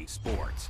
Sports.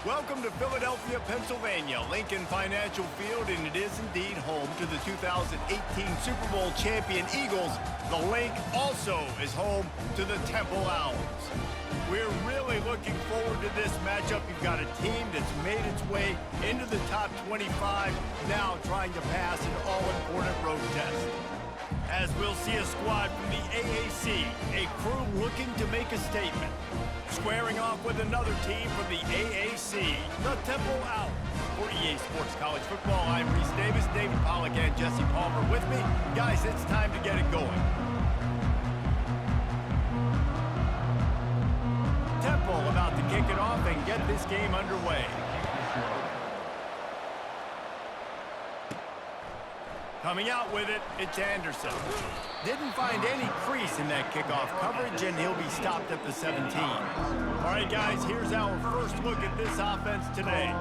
Welcome to Philadelphia, Pennsylvania, Lincoln Financial Field, and it is indeed home to the 2018 Super Bowl champion Eagles. The Link also is home to the Temple Owls. We're really looking forward to this matchup. You've got a team that's made its way into the top 25, now trying to pass an all-important road test. As we'll see a squad from the AAC, a crew looking to make a statement. Squaring off with another team from the AAC, the Temple Owls. For EA Sports College Football, I'm Reese Davis, David Pollack, and Jesse Palmer with me. Guys, it's time to get it going. Temple about to kick it off and get this game underway. Coming out with it, it's Anderson. Didn't find any crease in that kickoff coverage, and he'll be stopped at the 17. All right, guys, here's our first look at this offense today.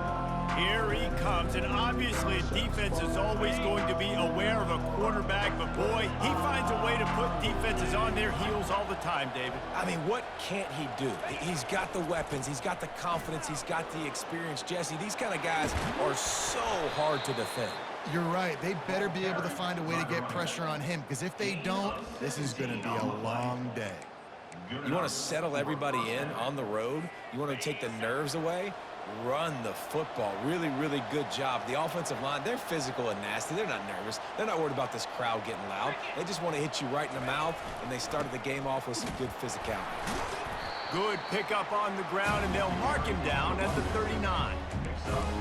Here he comes, and obviously defense is always going to be aware of a quarterback, but boy, he finds a way to put defenses on their heels all the time, David. I mean, what can't he do? He's got the weapons, he's got the confidence, he's got the experience. Jesse, these kind of guys are so hard to defend. You're right. They better be able to find a way to get pressure on him, because if they don't, this is going to be a long day. You want to settle everybody in on the road? You want to take the nerves away? Run the football. Really, really good job. The offensive line, they're physical and nasty. They're not nervous. They're not worried about this crowd getting loud. They just want to hit you right in the mouth, and they started the game off with some good physicality. Good pickup on the ground, and they'll mark him down at the 39.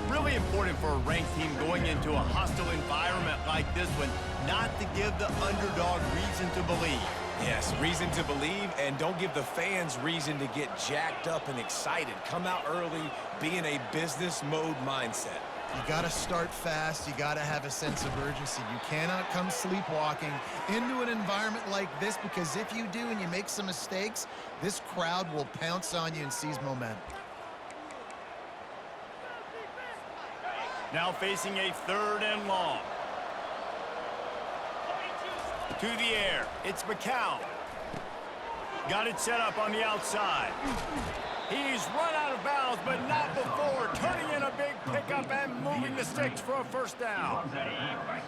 Really important for a ranked team going into a hostile environment like this one, not to give the underdog reason to believe. Yes, reason to believe, and don't give the fans reason to get jacked up and excited. Come out early, be in a business mode mindset. You got to start fast. You got to have a sense of urgency. You cannot come sleepwalking into an environment like this, because if you do and you make some mistakes, this crowd will pounce on you and seize momentum. Now facing a 3rd and long. To the air, it's McCown. Got it set up on the outside. He's run out of bounds, but not before turning in a big pickup and moving the sticks for a 1st down.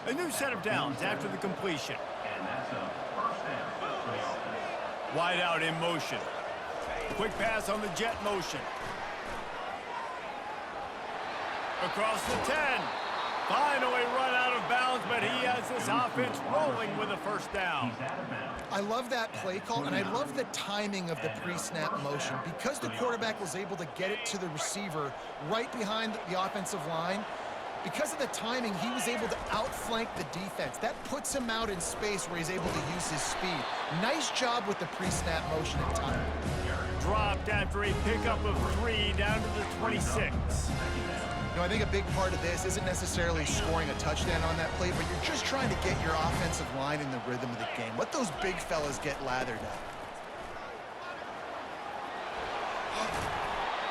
A new set of downs after the completion. Wide out in motion. Quick pass on the jet motion. Across the 10. Finally run out of bounds, but he has this offense rolling with a 1st down. I love that play call, and I love the timing of the pre-snap motion. Because the quarterback was able to get it to the receiver right behind the offensive line, because of the timing, he was able to outflank the defense. That puts him out in space where he's able to use his speed. Nice job with the pre-snap motion and timing. Dropped after a pickup of 3 down to the 26. You know, I think a big part of this isn't necessarily scoring a touchdown on that play, but you're just trying to get your offensive line in the rhythm of the game. Let those big fellas get lathered up.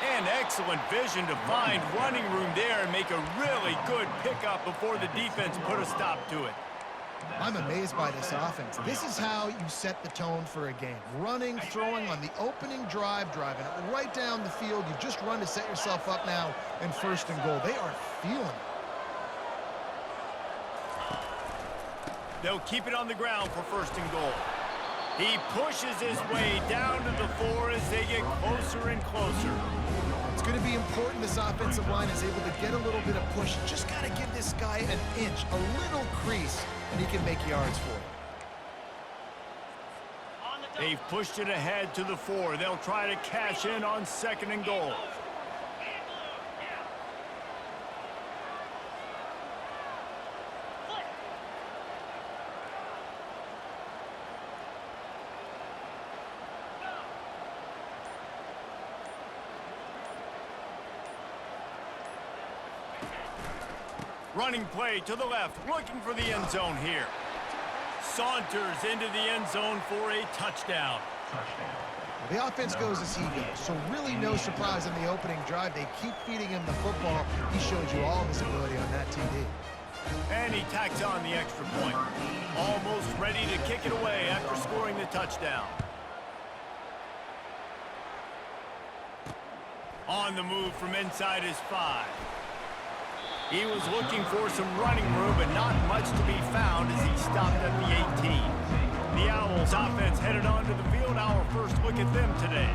And excellent vision to find running room there and make a really good pickup before the defense put a stop to it. I'm amazed by this offense. This is how you set the tone for a game. Running, throwing on the opening drive, driving it right down the field. You've just run to set yourself up now in 1st and goal. They are feeling it. They'll keep it on the ground for 1st and goal. He pushes his way down to the 4 as they get closer and closer. It's going to be important this offensive line is able to get a little bit of push. Just got to give this guy an inch, a little crease, and he can make yards for it. They've pushed it ahead to the 4. They'll try to cash in on 2nd and goal. Running play to the left, looking for the end zone here. Saunters into the end zone for a touchdown. The offense goes as he goes, so really no surprise in the opening drive. They keep feeding him the football. He showed you all of his ability on that TD. And he tacks on the extra point. Almost ready to kick it away after scoring the touchdown. On the move from inside his 5. He was looking for some running room, but not much to be found as he stopped at the 18. The Owls offense headed onto the field. Our first look at them today.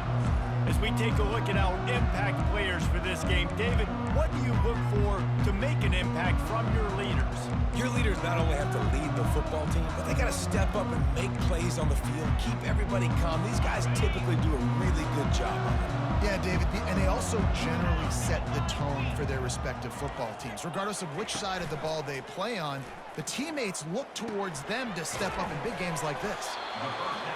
As we take a look at our impact players for this game, David, what do you look for to make an impact from your leaders? Your leaders not only have to lead the football team, but they got to step up and make plays on the field, keep everybody calm. These guys typically do a really good job on it. Yeah, David, and they also generally set the tone for their respective football teams. Regardless of which side of the ball they play on, the teammates look towards them to step up in big games like this.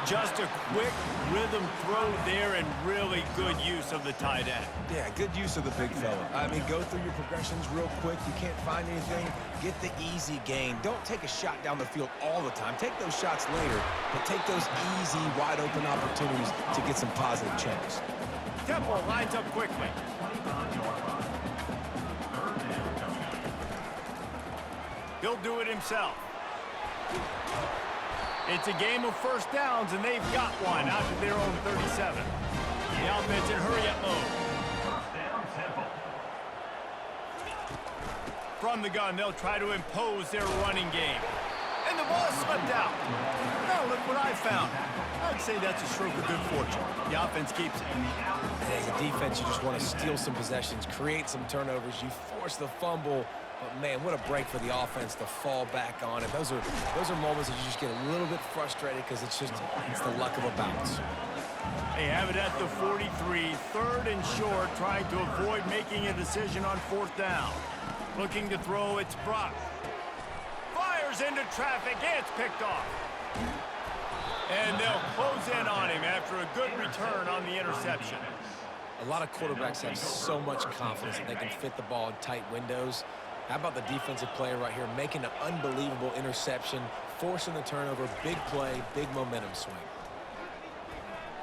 Just a quick rhythm throw there and really good use of the tight end. Yeah, good use of the big fella. I mean, go through your progressions real quick. You can't find anything, get the easy gain. Don't take a shot down the field all the time. Take those shots later, but take those easy, wide-open opportunities to get some positive change. Temple lines up quickly. He'll do it himself. It's a game of 1st downs, and they've got one out to their own 37. The offense in hurry-up mode. From the gun, they'll try to impose their running game. And the ball slipped out. Now look what I found. I'd say that's a stroke of good fortune. The offense keeps it. And as a defense, you just want to steal some possessions, create some turnovers. You force the fumble. But, man, what a break for the offense to fall back on it. Those are moments that you just get a little bit frustrated because it's the luck of a bounce. They have it at the 43, 3rd and short, trying to avoid making a decision on 4th down. Looking to throw, it's Brock. Fires into traffic, it's picked off. And they'll close in on him after a good return on the interception. A lot of quarterbacks have so much confidence that they can fit the ball in tight windows. How about the defensive player right here making an unbelievable interception, forcing the turnover, big play, big momentum swing.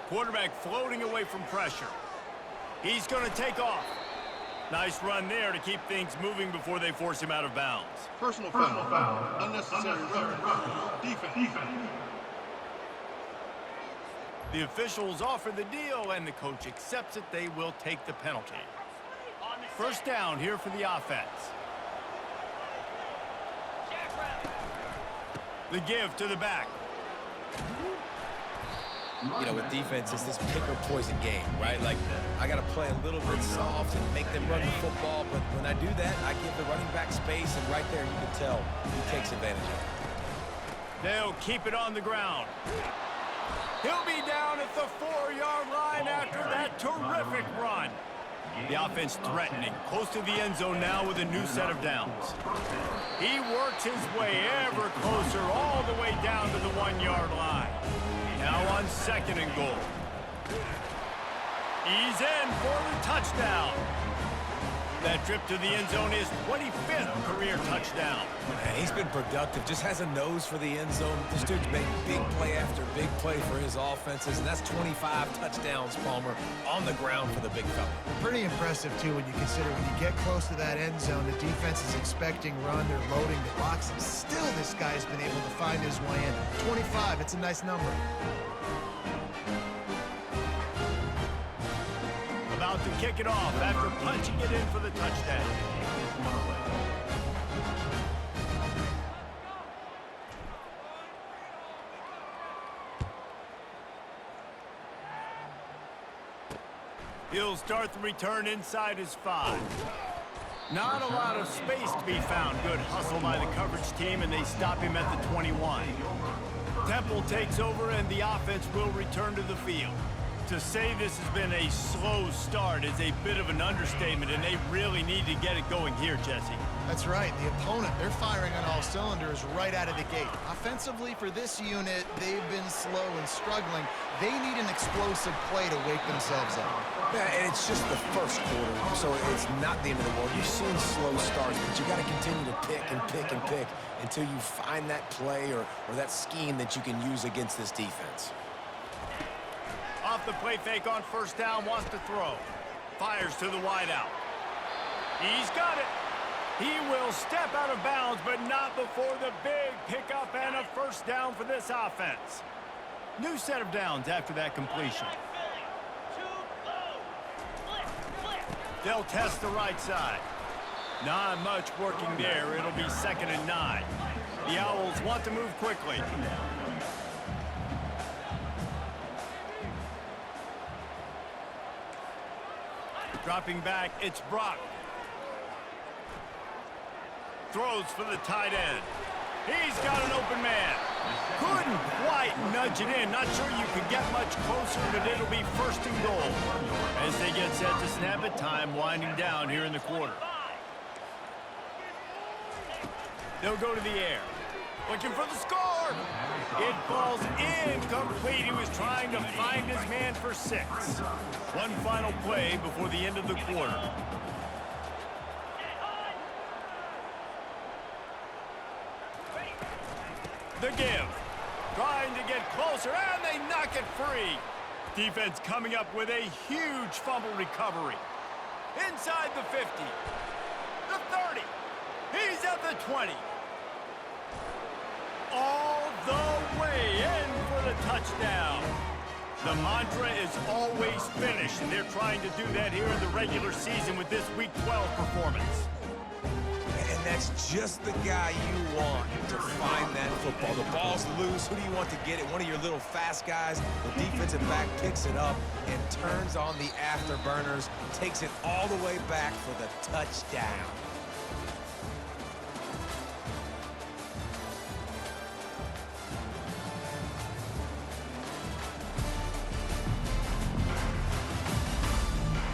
Quarterback floating away from pressure. He's going to take off. Nice run there to keep things moving before they force him out of bounds. Personal foul. Unnecessary roughness. Defense. The officials offer the deal, and the coach accepts it. They will take the penalty. 1st down here for the offense. The give to the back. You know, with defense, it's this pick or poison game, right? Like, I got to play a little bit soft and make them run the football, but when I do that, I give the running back space, and right there you can tell he takes advantage of it. They'll keep it on the ground. He'll be down at the 4-yard line after that terrific run. The offense threatening, close to the end zone now with a new set of downs. He works his way ever closer all the way down to the 1-yard line. Now on 2nd and goal. He's in for the touchdown. That trip to the end zone is 25th career touchdown. Man, he's been productive, just has a nose for the end zone. This dude's made big play after big play for his offenses, and that's 25 touchdowns, Palmer, on the ground for the big fella. Pretty impressive, too, when you consider when you get close to that end zone, the defense is expecting run, they're loading the box, and still this guy's been able to find his way in. 25, it's a nice number. About to kick it off after punching it in for the touchdown. He'll start the return inside his 5. Not a lot of space to be found. Good hustle by the coverage team, and they stop him at the 21. Temple takes over, and the offense will return to the field. To say this has been a slow start is a bit of an understatement, and they really need to get it going here, Jesse. That's right. The opponent, they're firing on all cylinders right out of the gate. Offensively, for this unit, they've been slow and struggling. They need an explosive play to wake themselves up. Yeah, and it's just the first quarter, so it's not the end of the world. You've seen slow starts, but you got to continue to pick and pick and pick until you find that play or that scheme that you can use against this defense. Off the play fake on 1st down, wants to throw. Fires to the wideout. He's got it. He will step out of bounds, but not before the big pickup and a 1st down for this offense. New set of downs after that completion. They'll test the right side. Not much working there. It'll be 2nd and 9. The Owls want to move quickly. Dropping back, it's Brock. Throws for the tight end. He's got an open man. Couldn't quite nudge it in. Not sure you could get much closer, but it'll be 1st and goal. As they get set to snap it, time winding down here in the quarter. They'll go to the air. Looking for the score. It falls incomplete. He was trying to find his man for 6. One final play before the end of the quarter. The give. Trying to get closer, and they knock it free. Defense coming up with a huge fumble recovery. Inside the 50. The 30. He's at the 20. All the way in for the touchdown. The mantra is always finish, and they're trying to do that here in the regular season with this Week 12 performance. And that's just the guy you want to find that football. The ball's loose. Who do you want to get it? One of your little fast guys. The defensive back picks it up and turns on the afterburners, takes it all the way back for the touchdown.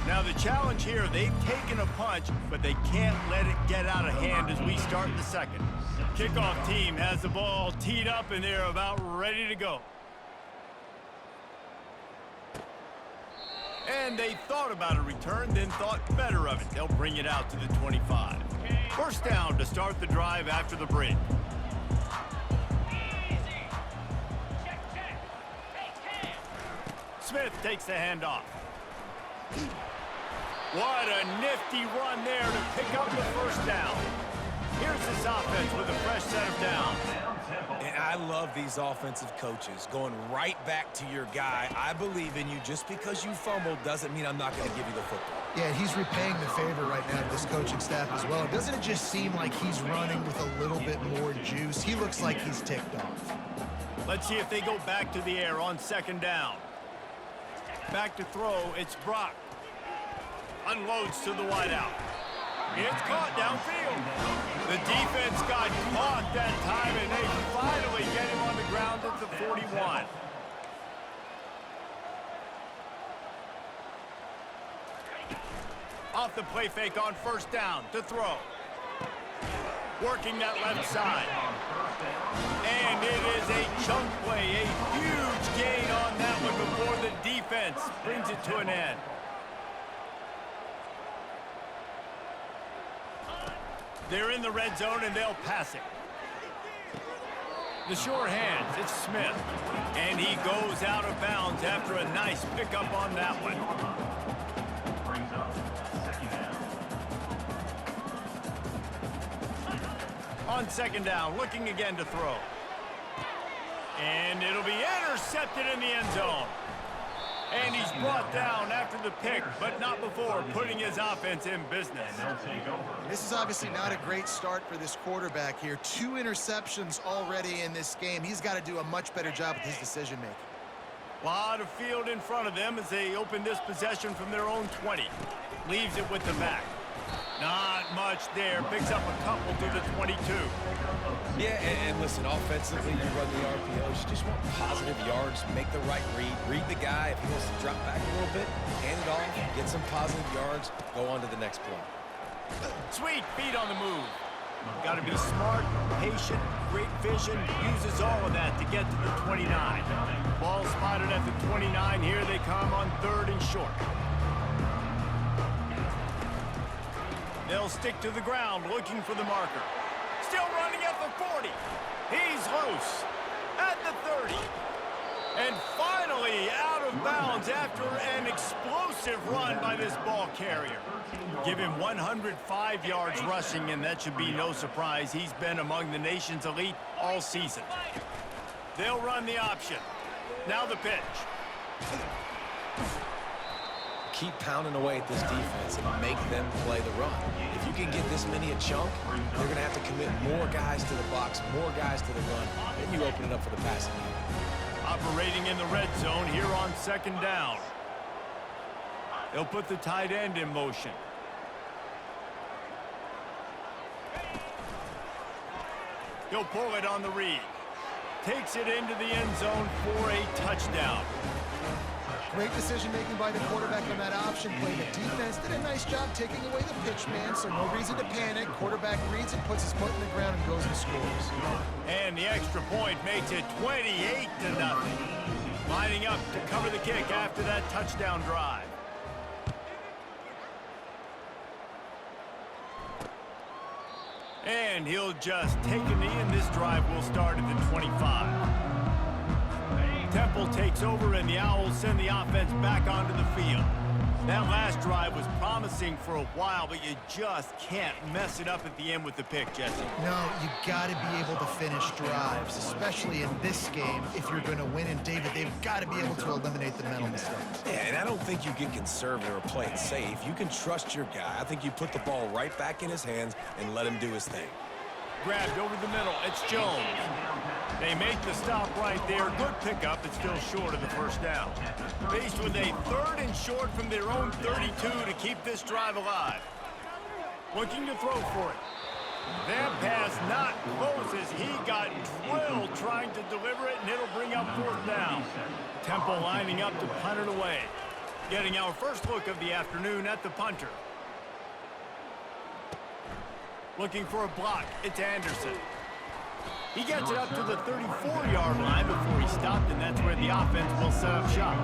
Now the challenge here, they've taken a punch, but they can't let it get out of hand as we start the second. Kickoff team has the ball teed up and they're about ready to go. And they thought about a return, then thought better of it. They'll bring it out to the 25. First down to start the drive after the break. Smith takes the handoff. What a nifty run there to pick up the first down. Here's this offense with a fresh set of downs. And I love these offensive coaches going right back to your guy. I believe in you. Just because you fumbled doesn't mean I'm not going to give you the football. Yeah, he's repaying the favor right now to this coaching staff as well. Doesn't it just seem like he's running with a little bit more juice? He looks like he's ticked off. Let's see if they go back to the air on second down. Back to throw, it's Brock. Unloads to the wideout. It's caught downfield. The defense got caught that time, and they finally get him on the ground at the 41. Off the play fake on first down to throw. Working that left side. And it is a chunk play, a huge gain on that one before the defense brings it to an end. They're in the red zone and they'll pass it. The sure hands, it's Smith. And he goes out of bounds after a nice pickup on that one. On second down, looking again to throw. And it'll be intercepted in the end zone. And he's brought down after the pick, but not before putting his offense in business. This is obviously not a great start for this quarterback here. 2 interceptions already in this game. He's got to do a much better job with his decision-making. A lot of field in front of them as they open this possession from their own 20. Leaves it with the back. Not much there. Picks up a couple to the 22. Yeah, and listen, offensively, you run the RPOs. You just want positive yards, make the right read the guy. If he wants to drop back a little bit, hand it off, get some positive yards, go on to the next play. Sweet feet on the move. Got to be smart, patient, great vision. Uses all of that to get to the 29. Ball spotted at the 29. Here they come on third and short. They'll stick to the ground looking for the marker. Still running at the 40. He's loose at the 30. And finally out of bounds after an explosive run by this ball carrier. Give him 105 yards rushing, and that should be no surprise. He's been among the nation's elite all season. They'll run the option. Now the pitch. Keep pounding away at this defense and make them play the run. If you can get this many a chunk, they're going to have to commit more guys to the box, more guys to the run, and you open it up for the passing game. Operating in the red zone here on second down. They'll put the tight end in motion. He'll pull it on the read. Takes it into the end zone for a touchdown. Great decision-making by the quarterback on that option play. The defense did a nice job taking away the pitch man, so no reason to panic. Quarterback reads it, puts his foot in the ground, and goes and scores. And the extra point makes it 28-0. Lining up to cover the kick after that touchdown drive. And he'll just take a knee, and this drive will start at the 25. Temple takes over, and the Owls send the offense back onto the field. That last drive was promising for a while, but you just can't mess it up at the end with the pick, Jesse. No, you got to be able to finish drives, especially in this game. If you're going to win, and David, they've got to be able to eliminate the mental mistakes. Yeah, and I don't think you get conservative or play it safe. You can trust your guy. I think you put the ball right back in his hands and let him do his thing. Grabbed over the middle. It's Jones. They make the stop right there. Good pickup. It's still short of the first down. Faced with a 3rd and short from their own 32 to keep this drive alive. Looking to throw for it. That pass not close as he got drilled trying to deliver it, and it'll bring up 4th down. Temple lining up to punt it away. Getting our first look of the afternoon at the punter. Looking for a block. It's Anderson. He gets it up to the 34-yard line before he stopped, and that's where the offense will set up shop.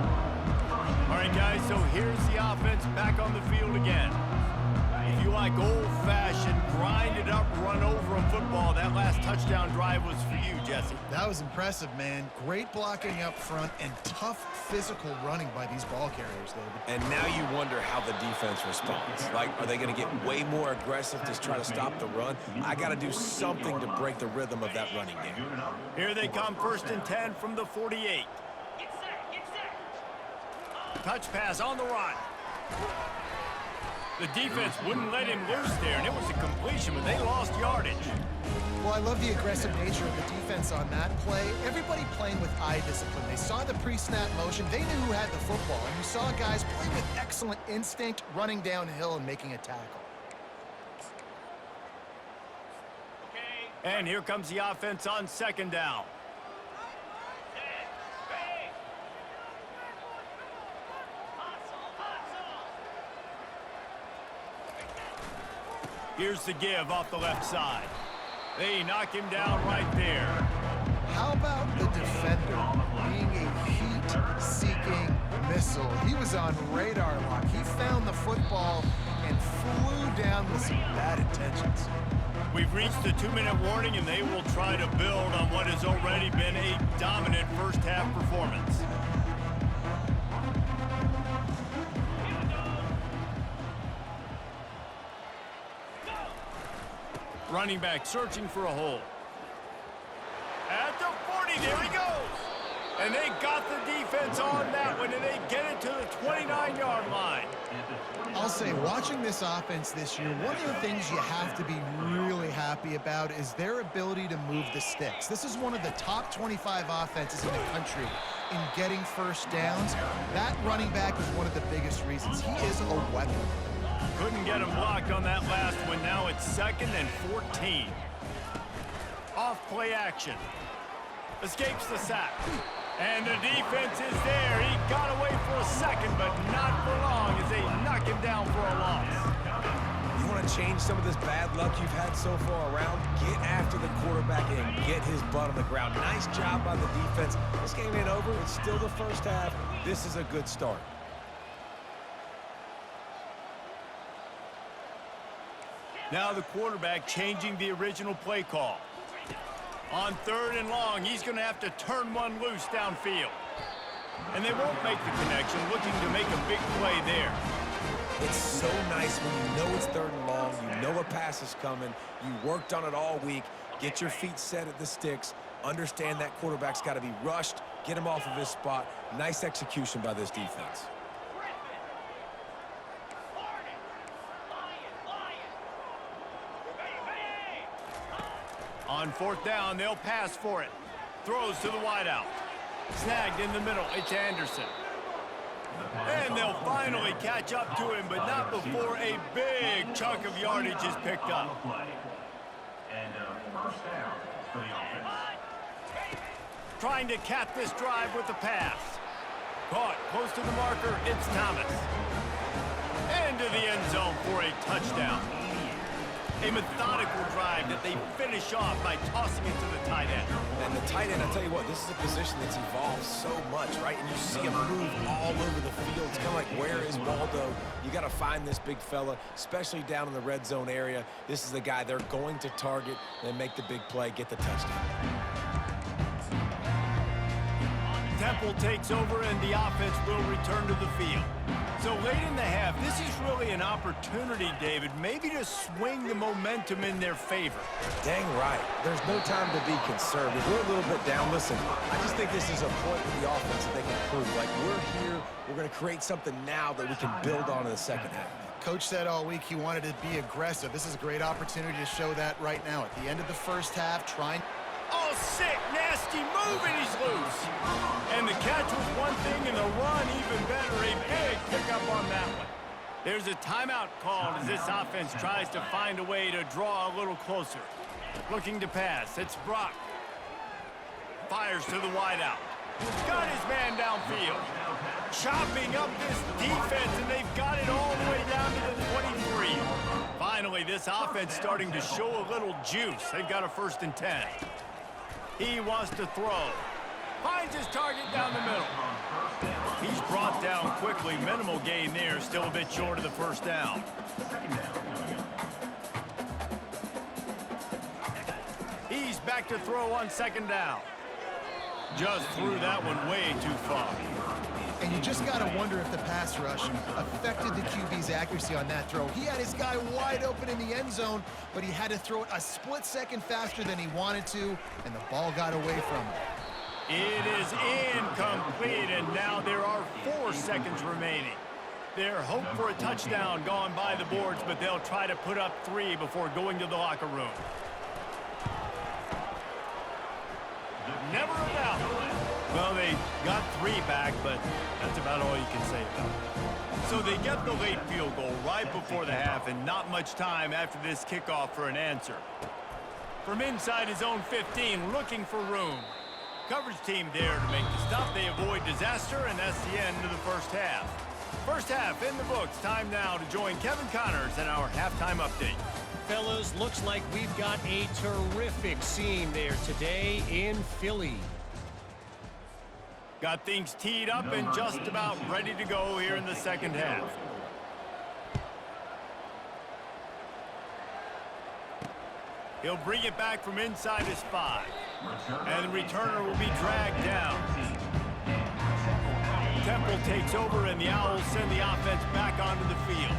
All right, guys, so here's the offense back on the field again. If you like old-fashioned, grind-it-up, run-over-'em football, that last touchdown drive was for you, Jesse. That was impressive, man. Great blocking up front and tough physical running by these ball carriers, David. And now you wonder how the defense responds. Like, are they going to get way more aggressive to try to stop the run? I got to do something to break the rhythm of that running game. Here they come, 1st and 10 from the 48. Touch pass on the run. The defense wouldn't let him loose there, and it was a completion, but they lost yardage. Well, I love the aggressive nature of the defense on that play. Everybody playing with eye discipline. They saw the pre-snap motion. They knew who had the football, and you saw guys play with excellent instinct, running downhill and making a tackle. And here comes the offense on 2nd down. Here's the give off the left side. They knock him down right there. How about the defender being a heat-seeking missile? He was on radar lock. He found the football and flew down with some bad intentions. We've reached the 2-minute warning, and they will try to build on what has already been a dominant first-half performance. Running back searching for a hole. At the 40, there he goes. And they got the defense on that one, and they get it to the 29-yard line. I'll say, watching this offense this year, one of the things you have to be really happy about is their ability to move the sticks. This is one of the top 25 offenses in the country in getting first downs. That running back is one of the biggest reasons. He is a weapon. Couldn't get him blocked on that last one. Now it's 2nd and 14. Off play action. Escapes the sack. And the defense is there. He got away for a second, but not for long as they knock him down for a loss. You want to change some of this bad luck you've had so far around? Get after the quarterback and get his butt on the ground. Nice job by the defense. This game ain't over. It's still the first half. This is a good start. Now the quarterback changing the original play call. On 3rd and long, he's going to have to turn one loose downfield. And they won't make the connection, looking to make a big play there. It's so nice when you know it's 3rd and long, you know a pass is coming, you worked on it all week, get your feet set at the sticks, understand that quarterback's got to be rushed, get him off of his spot. Nice execution by this defense. On 4th down, they'll pass for it. Throws to the wideout. Snagged in the middle. It's Anderson. And they'll finally catch up to him, but not before a big chunk of yardage is picked up. And first down for the offense. Trying to cap this drive with the pass. Caught close to the marker. It's Thomas. Into the end zone for a touchdown. A methodical drive that they finish off by tossing it to the tight end. And the tight end, I tell you what, this is a position that's evolved so much, right? And you see him move all over the field. It's kind of like, where is Waldo? You got to find this big fella, especially down in the red zone area. This is the guy they're going to target and make the big play, get the touchdown. Temple takes over, and the offense will return to the field. So late in the half, this is really an opportunity, David, maybe to swing the momentum in their favor. Dang right. There's no time to be conservative. We're a little bit down. Listen, I just think this is a point with the offense that they can prove. Like, we're here, we're going to create something now that we can build on in the second half. Coach said all week he wanted to be aggressive. This is a great opportunity to show that right now. At the end of the first half, trying... Oh, sick, nasty move, and he's loose. And the catch was one thing, and the run even better. A big pickup on that one. There's a timeout called as this offense tries to find a way to draw a little closer. Looking to pass. It's Brock. Fires to the wideout. Got his man downfield. Chopping up this defense, and they've got it all the way down to the 23. Finally, this offense starting to show a little juice. They've got a 1st and 10. He wants to throw. Finds his target down the middle. He's brought down quickly. Minimal gain there. Still a bit short of the 1st down. He's back to throw on 2nd down. Just threw that one way too far. And you just got to wonder if the pass rush affected the QB's accuracy on that throw. He had his guy wide open in the end zone, but he had to throw it a split second faster than he wanted to, and the ball got away from him. It is incomplete, and now there are 4 seconds remaining. Their hope for a touchdown gone by the boards, but they'll try to put up 3 before going to the locker room. Never a doubt. Well, they got 3 back, but that's about all you can say about it. So they get the late field goal right before the half, and not much time after this kickoff for an answer. From inside his own 15, looking for room. Coverage team there to make the stop. They avoid disaster, and that's the end of the first half. First half in the books. Time now to join Kevin Connors in our halftime update. Fellas, looks like we've got a terrific scene there today in Philly. Got things teed up and just about ready to go here in the second half. He'll bring it back from inside his 5. And the returner will be dragged down. Temple takes over, and the Owls send the offense back onto the field.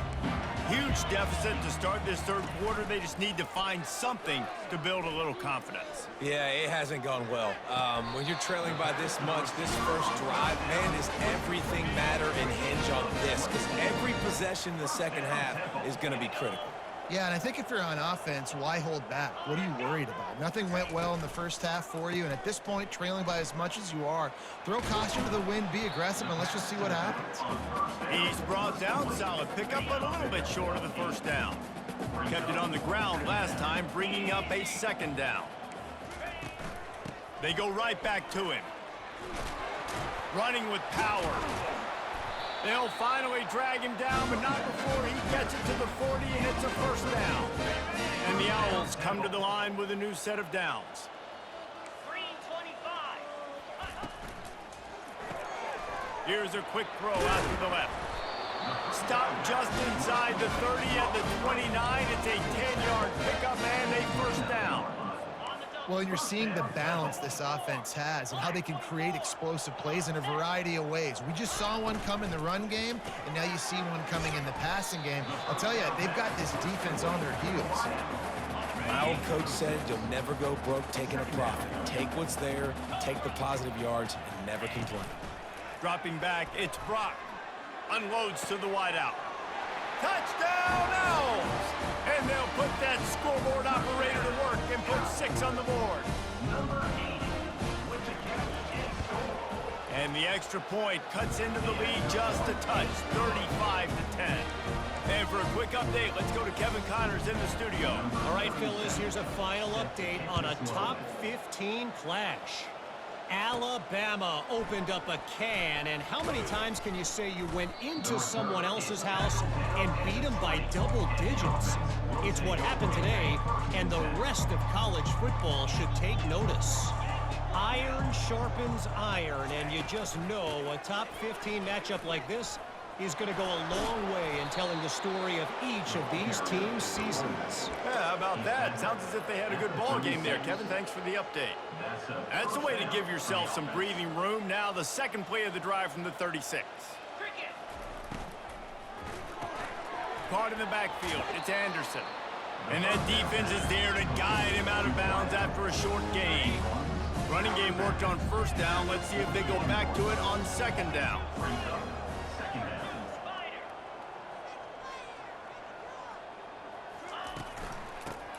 Huge deficit to start this 3rd quarter. They just need to find something to build a little confidence. Yeah, it hasn't gone well. When you're trailing by this much, this first drive, man, does everything matter and hinge on this? Because every possession in the second half is going to be critical. Yeah, and I think if you're on offense, why hold back? What are you worried about? Nothing went well in the first half for you, and at this point, trailing by as much as you are, throw caution to the wind, be aggressive, and let's just see what happens. He's brought down. Solid pickup, but a little bit short of the 1st down. Kept it on the ground last time, bringing up a 2nd down. They go right back to him. Running with power. They'll finally drag him down, but not before he gets it to the 40, and it's a 1st down. And the Owls come to the line with a new set of downs. 325. Here's a quick throw out to the left. Stopped just inside the 30 at the 29. It's a 10-yard pickup and a 1st down. Well, and you're seeing the balance this offense has and how they can create explosive plays in a variety of ways. We just saw one come in the run game, and now you see one coming in the passing game. I'll tell you, they've got this defense on their heels. My old coach said you'll never go broke taking a profit. Take what's there, take the positive yards, and never complain. Dropping back, it's Brock. Unloads to the wideout. Touchdown, Owls! And they'll put that scoreboard operator to work and put 6 on the board. And the extra point cuts into the lead just a touch, 35-10. And for a quick update, let's go to Kevin Connors in the studio. All right, fellas, here's a final update on a top 15 clash. Alabama opened up a can, and how many times can you say you went into someone else's house and beat them by double digits? It's what happened today, and the rest of college football should take notice. Iron sharpens iron, and you just know a top 15 matchup like this is going to go a long way in telling the story of each of these teams' seasons. Yeah, how about that? Sounds as if they had a good ball game there, Kevin. Thanks for the update. That's the way to give yourself some breathing room. Now the second play of the drive from the 36. caught in the backfield. It's Anderson. And that defense is there to guide him out of bounds after a short gain. Running game worked on first down. Let's see if they go back to it on second down.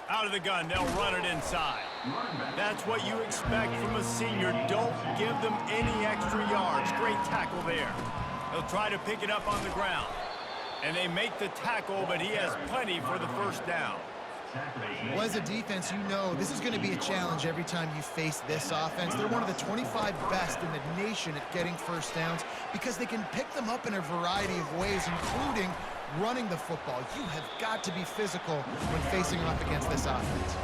Out of the gun, they'll run it inside. That's what you expect from a senior. Don't give them any extra yards. Great tackle there. They'll try to pick it up on the ground. And they make the tackle, but he has plenty for the first down. Well, as a defense, you know this is going to be a challenge every time you face this offense. They're one of the 25 best in the nation at getting first downs because they can pick them up in a variety of ways, including running the football. You have got to be physical when facing off against this offense.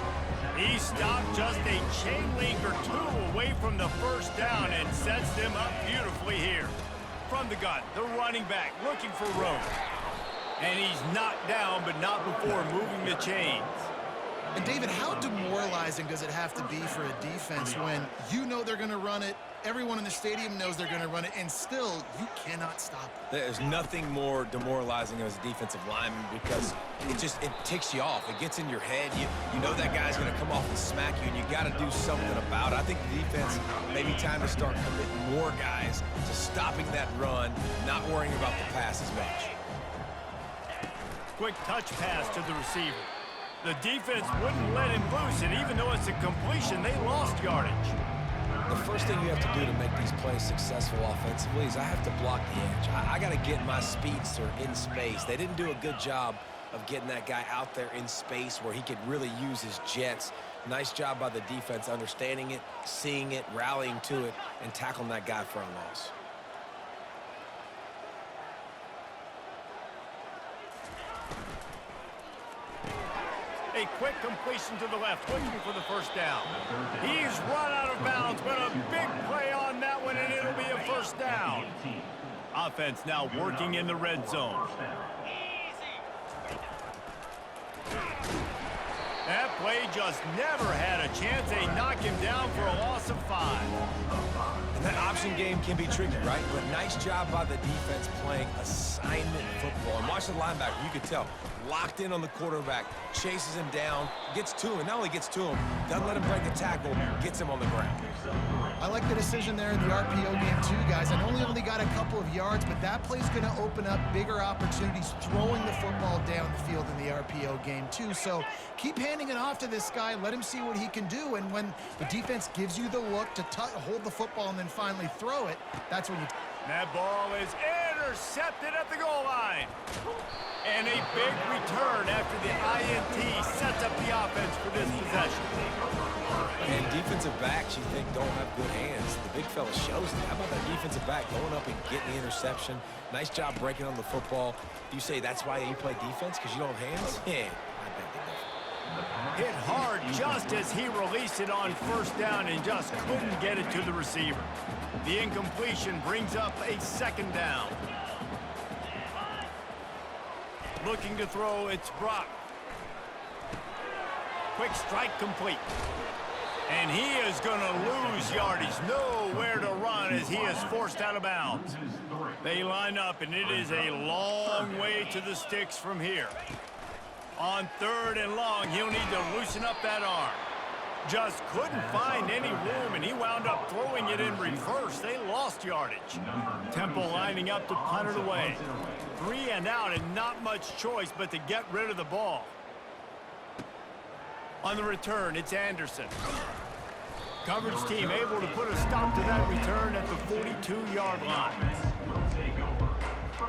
He stopped just a chain link or two away from the first down and sets them up beautifully here. From the gun, the running back looking for room. And he's knocked down, but not before moving the chains. And David, how demoralizing does it have to be for a defense when you know they're going to run it, everyone in the stadium knows they're going to run it, and still you cannot stop it? There's nothing more demoralizing as a defensive lineman because it ticks you off. It gets in your head. You know that guy's going to come off and smack you, and you got to do something about it. I think the defense maybe time to start committing more guys to stopping that run, not worrying about the pass as much. Quick touch pass to the receiver. The defense wouldn't let him loose, and even though it's a completion, they lost yardage. The first thing you have to do to make these plays successful offensively is I have to block the edge. I got to get my speedster in space. They didn't do a good job of getting that guy out there in space where he could really use his jets. Nice job by the defense understanding it, seeing it, rallying to it, and tackling that guy for a loss. A quick completion to the left, looking for the first down. He's run out of bounds, but a big play on that one, and it'll be a first down. Offense now working in the red zone. That play just never had a chance. They knock him down for a loss of 5. And that option game can be tricky, right? But nice job by the defense playing assignment football. And watch the linebacker, you could tell, locked in on the quarterback, chases him down, gets to him, not only gets to him, doesn't let him break a tackle, gets him on the ground. I like the decision there in the RPO game too, guys. I know he only got a couple of yards, but that play's going to open up bigger opportunities throwing the football down the field in the RPO game too. So keep handing it off to this guy. Let him see what he can do. And when the defense gives you the look to hold the football and then finally throw it, that's when you... That ball is intercepted at the goal line. And a big return after the INT sets up the offense for this possession. And defensive backs you think don't have good hands. The big fella shows it. How about that defensive back going up and getting the interception? Nice job breaking on the football. You say that's why you play defense, because you don't have hands? Yeah, I bet they don't. Hit hard just as he released it on first down and just couldn't get it to the receiver. The incompletion brings up a second down. Looking to throw, it's Brock. Quick strike complete. And he is going to lose yardage. Nowhere to run as he is forced out of bounds. They line up, and it is a long way to the sticks from here. On third and long, he'll need to loosen up that arm. Just couldn't find any room, and he wound up throwing it in reverse. They lost yardage. Temple lining up to punt it away. 3 and out, and not much choice but to get rid of the ball. On the return, it's Anderson. Coverage team able to put a stop to that return at the 42-yard line.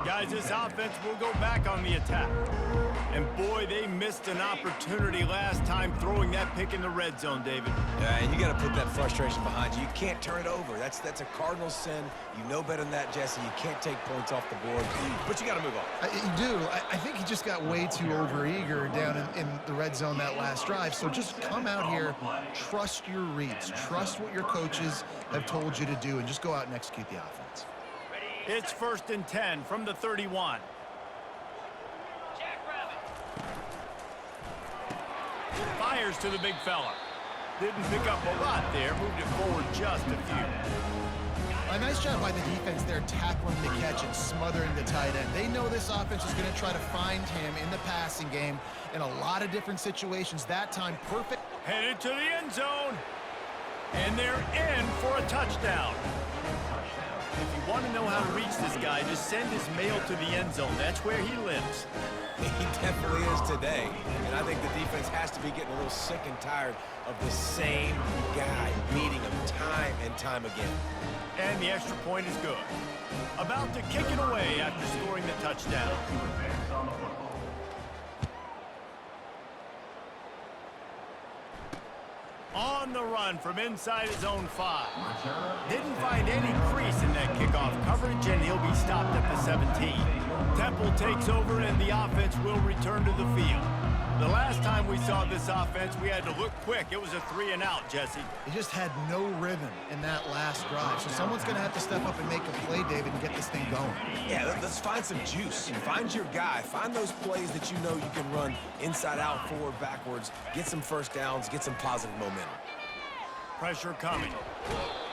Guys, this offense will go back on the attack. And boy, they missed an opportunity last time throwing that pick in the red zone, David. Yeah, and you got to put that frustration behind you. You can't turn it over. That's a cardinal sin. You know better than that, Jesse. You can't take points off the board, but you got to move on. You do. I think he just got way too overeager down in the red zone that last drive. So just come out here, trust your reads, trust what your coaches have told you to do, and just go out and execute the offense. It's 1st and 10 from the 31. Fires to the big fella. Didn't pick up a lot there. Moved it forward just a few. A nice job by the defense there, tackling the catch and smothering the tight end. They know this offense is going to try to find him in the passing game in a lot of different situations. That time, perfect. Headed to the end zone. And they're in for a touchdown. If you want to know how to reach this guy, just send his mail to the end zone. That's where he lives. He definitely is today. And I think the defense has to be getting a little sick and tired of the same guy beating him time and time again. And the extra point is good. About to kick it away after scoring the touchdown. On the run from inside his own 5. Didn't find any crease in that kickoff coverage, and he'll be stopped at the 17. Temple takes over, and the offense will return to the field. The last time we saw this offense, we had to look quick. It was a 3-and-out, Jesse. They just had no rhythm in that last drive. So someone's going to have to step up and make a play, David, and get this thing going. Yeah, let's find some juice. Find your guy. Find those plays that you know you can run inside out, forward, backwards. Get some first downs. Get some positive momentum. Pressure coming.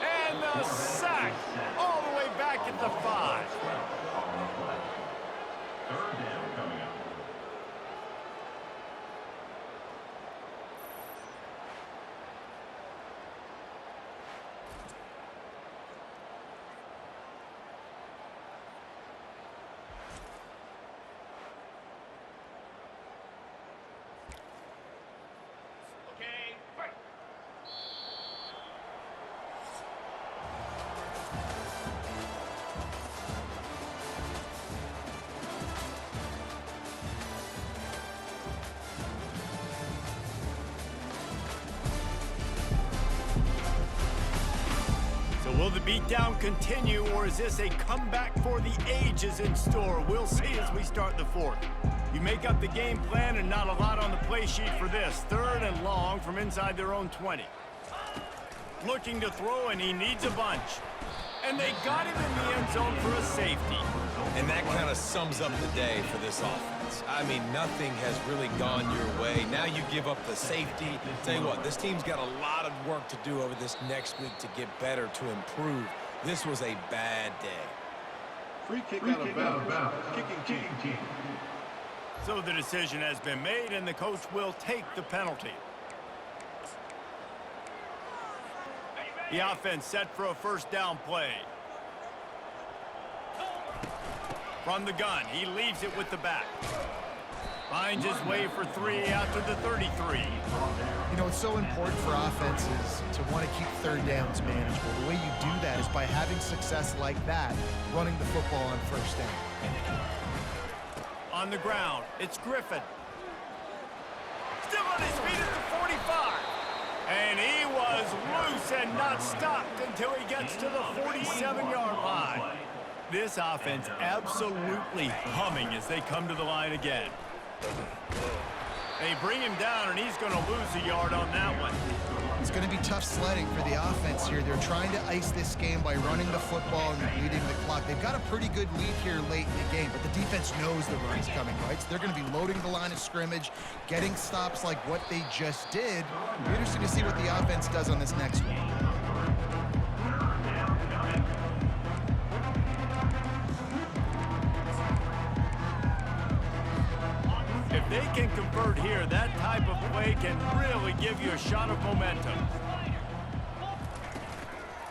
And the sack all the way back at the 5. Third down coming up. Will the beatdown continue, or is this a comeback for the ages in store? We'll see as we start the 4th. You make up the game plan and not a lot on the play sheet for this. 3rd and long from inside their own 20. Looking to throw, and he needs a bunch. And they got him in the end zone for a safety. And that kind of sums up the day for this offense. I mean, nothing has really gone your way. Now you give up the safety. Tell you what, this team's got a lot of work to do over this next week to get better, to improve. This was a bad day. Free kick out of bounds. Kicking team. So the decision has been made, and the coach will take the penalty. The offense set for a first down play. From the gun, he leaves it with the back. Finds his way for 3 after the 33. You know, it's so important for offenses to want to keep third downs manageable. The way you do that is by having success like that, running the football on first down. On the ground, it's Griffin. Still on his feet at the 45. And he was loose and not stopped until he gets to the 47-yard line. This offense absolutely humming as they come to the line again. They bring him down, and he's going to lose a yard on that one. It's going to be tough sledding for the offense here. They're trying to ice this game by running the football and leading the clock. They've got a pretty good lead here late in the game, but the defense knows the run's coming, right? So they're going to be loading the line of scrimmage, getting stops like what they just did. It'll be interesting to see what the offense does on this next one. If they can convert here, that type of play can really give you a shot of momentum.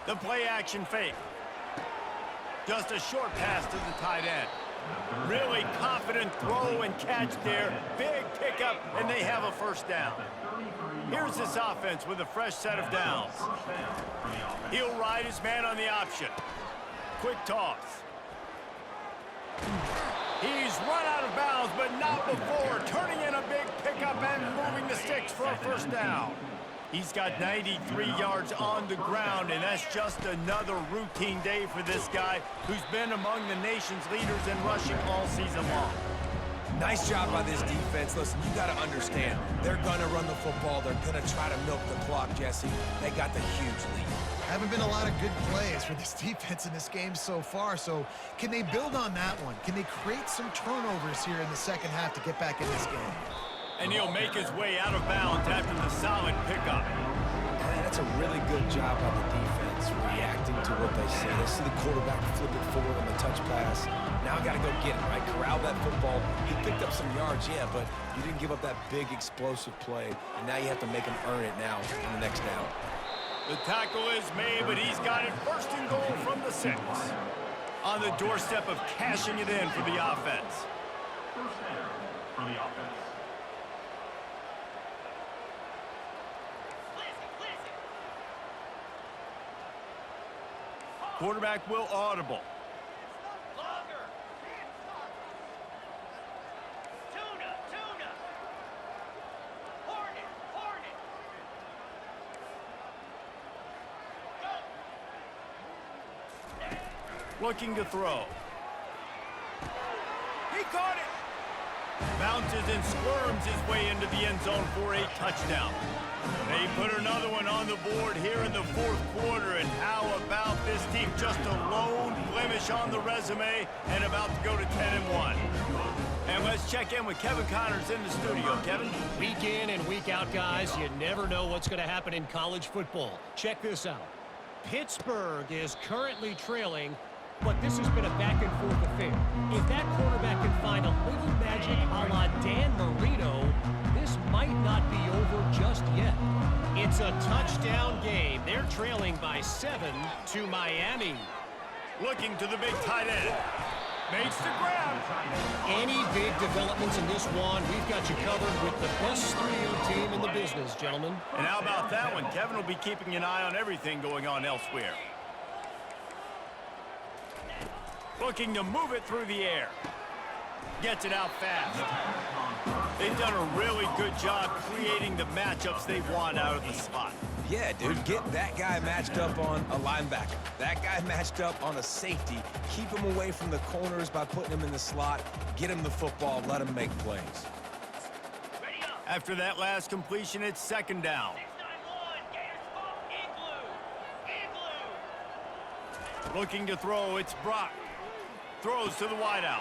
The play action fake. Just a short pass to the tight end. Really confident throw and catch there. Big pickup, and they have a first down. Here's this offense with a fresh set of downs. He'll ride his man on the option. Quick toss. He's run out of bounds, but not before. Turning in a big pickup and moving the sticks for a first down. He's got 93 yards on the ground, and that's just another routine day for this guy who's been among the nation's leaders in rushing all season long. Nice job by this defense. Listen, you got to understand, they're going to run the football. They're going to try to milk the clock, Jesse. They got the huge lead. Haven't been a lot of good plays for this defense in this game so far, so can they build on that one? Can they create some turnovers here in the second half to get back in this game? And he'll make his way out of bounds after the solid pickup. That's That's a really good job by the defense reacting to what they see. They see the quarterback flip it forward on the touch pass. Now I got to go get it, right? Corral that football. He picked up some yards, yeah, but you didn't give up that big explosive play, and now you have to make him earn it now in the next down. The tackle is made, but he's got it first and goal from the 6. On the doorstep of cashing it in for the offense. First down for the offense. Quarterback will audible. Looking to throw. He caught it. Bounces and squirms his way into the end zone for a touchdown. They put another one on the board here in the 4th quarter, and how about this team? Just a lone blemish on the resume and about to go to 10-1. And let's check in with Kevin Connors in the studio. Kevin? Week in and week out, guys, you never know what's going to happen in college football. Check this out. Pittsburgh is currently trailing, but this has been a back-and-forth affair. If that quarterback can find a little magic a la Dan Marino, this might not be over just yet. It's a touchdown game. They're trailing by 7 to Miami. Looking to the big tight end. Makes the grab. Any big developments in this one, we've got you covered with the best 3-0 team in the business, gentlemen. And how about that one? Kevin will be keeping an eye on everything going on elsewhere. Looking to move it through the air. Gets it out fast. They've done a really good job creating the matchups they want out of the slot. Yeah, dude, get that guy matched up on a linebacker. That guy matched up on a safety. Keep him away from the corners by putting him in the slot. Get him the football, let him make plays. After that last completion, it's 2nd down. Looking to throw, it's Brock. Throws to the wideout.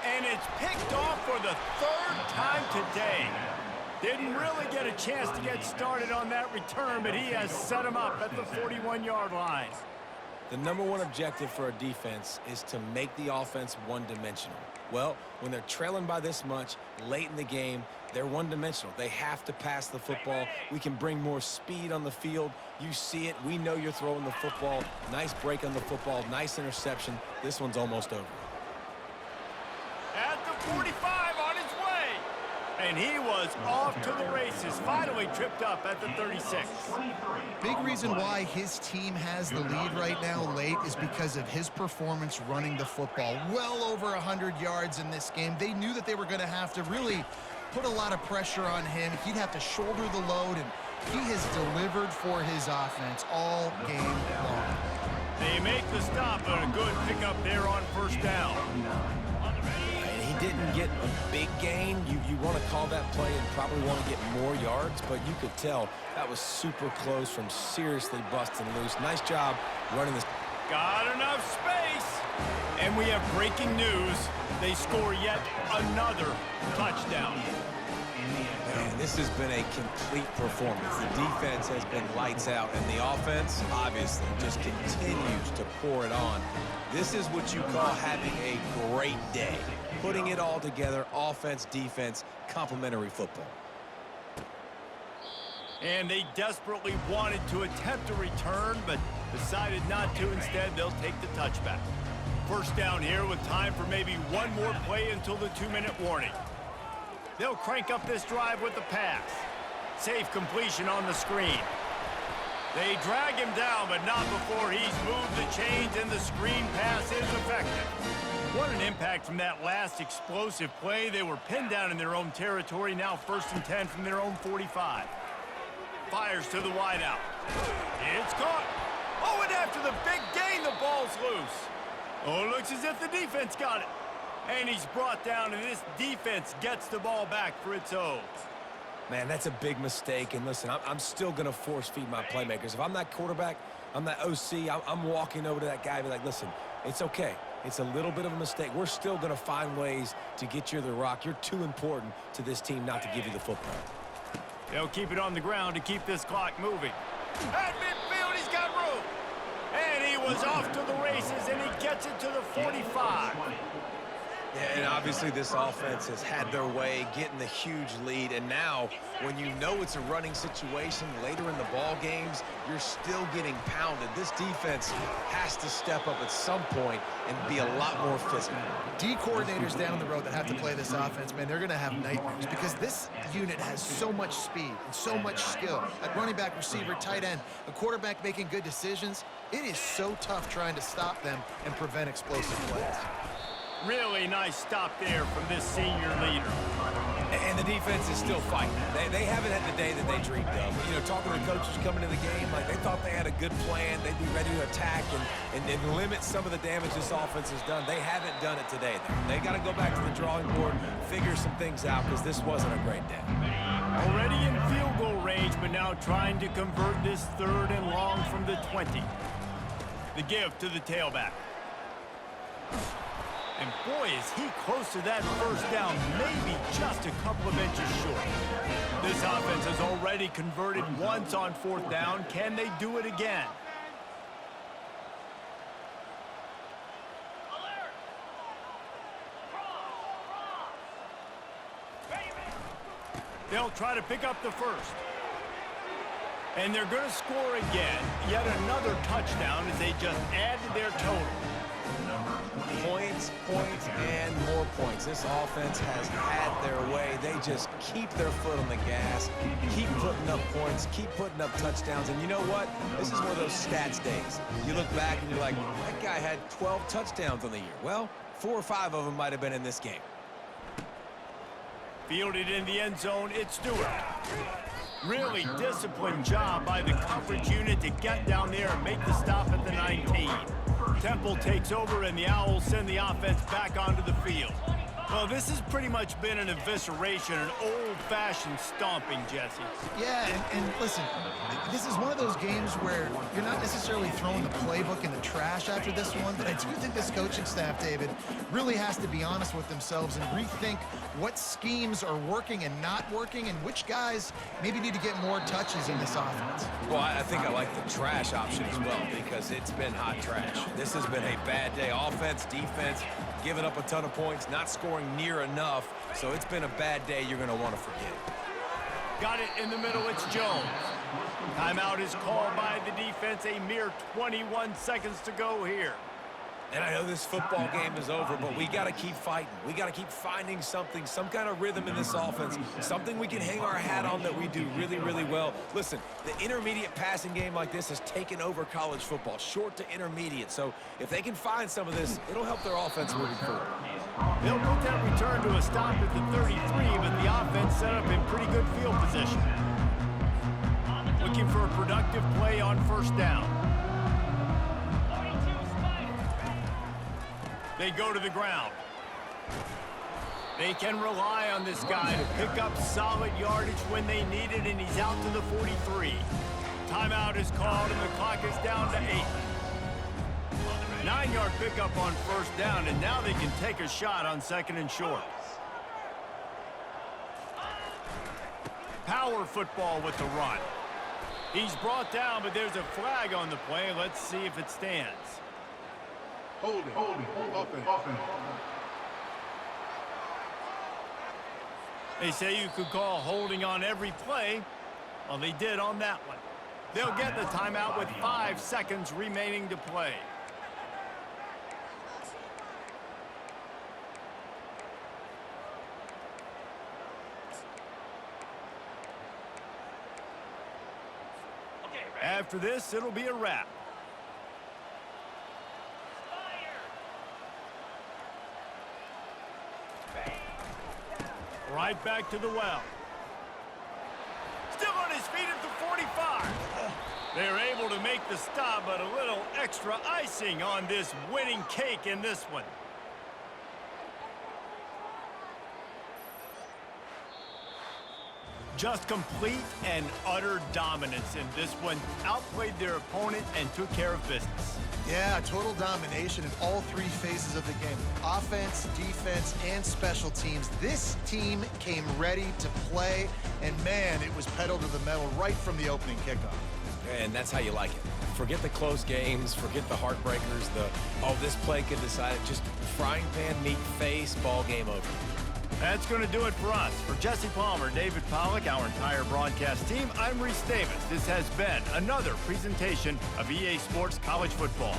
And it's picked off for the 3rd time today. Didn't really get a chance to get started on that return, but he has set him up at the 41-yard line. The #1 objective for a defense is to make the offense one-dimensional. Well, when they're trailing by this much late in the game, they're one-dimensional. They have to pass the football. We can bring more speed on the field. You see it. We know you're throwing the football. Nice break on the football. Nice interception. This one's almost over. At the 45 on his way. And he was off to the races. Finally tripped up at the 36. Big reason why his team has the lead right now late is because of his performance running the football. Well over 100 yards in this game. They knew that they were going to have to really put a lot of pressure on him. He'd have to shoulder the load, and he has delivered for his offense all game long. They make the stop, but a good pickup there on 1st down. He didn't get a big gain. You want to call that play and probably want to get more yards, but you could tell that was super close from seriously busting loose. Nice job running this. Got enough space. And we have breaking news. They score yet another touchdown. Man, this has been a complete performance. The defense has been lights out, and the offense, obviously, just continues to pour it on. This is what you call having a great day. Putting it all together, offense, defense, complementary football. And they desperately wanted to attempt a return, but decided not to. Instead, they'll take the touchback. 1st down here with time for maybe one more play until the 2-minute warning. They'll crank up this drive with the pass. Safe completion on the screen. They drag him down, but not before he's moved the chains, and the screen pass is effective. What an impact from that last explosive play. They were pinned down in their own territory, now 1st and 10 from their own 45. Fires to the wideout. It's caught. Oh, and after the big gain, the ball's loose. Oh, it looks as if the defense got it. And he's brought down, and this defense gets the ball back for its own. Man, that's a big mistake. And listen, I'm still going to force feed my playmakers. If I'm that quarterback, I'm that OC, I'm walking over to that guy and be like, listen, it's okay. It's a little bit of a mistake. We're still going to find ways to get you the rock. You're too important to this team not to give you the football. They'll keep it on the ground to keep this clock moving. At midfield, he's got room. And he was off to the races, and he gets it to the 45. Yeah, and obviously this offense has had their way, getting the huge lead. And now, when you know it's a running situation later in the ball games, you're still getting pounded. This defense has to step up at some point and be a lot more physical. D coordinators down the road that have to play this offense, man, they're going to have nightmares because this unit has so much speed and so much skill. At running back, receiver, tight end, a quarterback making good decisions, it is so tough trying to stop them and prevent explosive plays. Really nice stop there from this senior leader. And the defense is still fighting. They haven't had the day that they dreamed of. You know, talking to the coaches coming into the game, like they thought they had a good plan. They'd be ready to attack and limit some of the damage this offense has done. They haven't done it today, though. They got to go back to the drawing board, figure some things out, because this wasn't a great day. Already in field goal range, but now trying to convert this 3rd and long from the 20. The give to the tailback. And boy, is he close to that first down, maybe just a couple of inches short. This offense has already converted once on 4th down. Can they do it again? They'll try to pick up the first. And they're going to score again. Yet another touchdown as they just add to their total. Points, points, and more points. This offense has had their way. They just keep their foot on the gas, keep putting up points, keep putting up touchdowns. And you know what? This is one of those stats days. You look back and you're like, that guy had 12 touchdowns on the year. Well, 4 or 5 of them might have been in this game. Fielded in the end zone, it's Stewart. Really disciplined job by the coverage unit to get down there and make the stop at the 19. Temple takes over, and the Owls send the offense back onto the field. Well, this has pretty much been an evisceration, an old-fashioned stomping, Jesse. Yeah, and listen, this is one of those games where you're not necessarily throwing the playbook in the trash after this one, but I do think this coaching staff, David, really has to be honest with themselves and rethink what schemes are working and not working and which guys maybe need to get more touches in this offense. Well, I think I like the trash option as well because it's been hot trash. This has been a bad day. Offense, defense, giving up a ton of points, not scoring near enough. So it's been a bad day you're going to want to forget. Got it in the middle, it's Jones. Timeout is called by the defense. A mere 21 seconds to go here. And I know this football game is over, but we got to keep fighting. We got to keep finding something, some kind of rhythm in this offense, something we can hang our hat on that we do really, really well. Listen, the intermediate passing game like this has taken over college football, short to intermediate. So if they can find some of this, it'll help their offense moving forward. They'll put that return to a stop at the 33, but the offense set up in pretty good field position. Looking for a productive play on 1st down. They go to the ground. They can rely on this guy to pick up solid yardage when they need it, and he's out to the 43. Timeout is called, and the clock is down to 8. 9-yard pickup on 1st down, and now they can take a shot on 2nd and short. Power football with the run. He's brought down, but there's a flag on the play. Let's see if it stands. Holding, offense. They say you could call holding on every play. Well, they did on that one. They'll get the timeout with 5 seconds remaining to play. After this, it'll be a wrap. Right back to the well. Still on his feet at the 45. They're able to make the stop, but a little extra icing on this winning cake in this one. Just complete and utter dominance in this one. Outplayed their opponent and took care of business. Yeah, total domination in all 3 phases of the game. Offense, defense, and special teams. This team came ready to play, and man, it was pedal to the metal right from the opening kickoff. And that's how you like it. Forget the close games, forget the heartbreakers, this play could decide it. Just frying pan, meat face, ball game over. That's going to do it for us. For Jesse Palmer, David Pollack, our entire broadcast team, I'm Reese Davis. This has been another presentation of EA Sports College Football.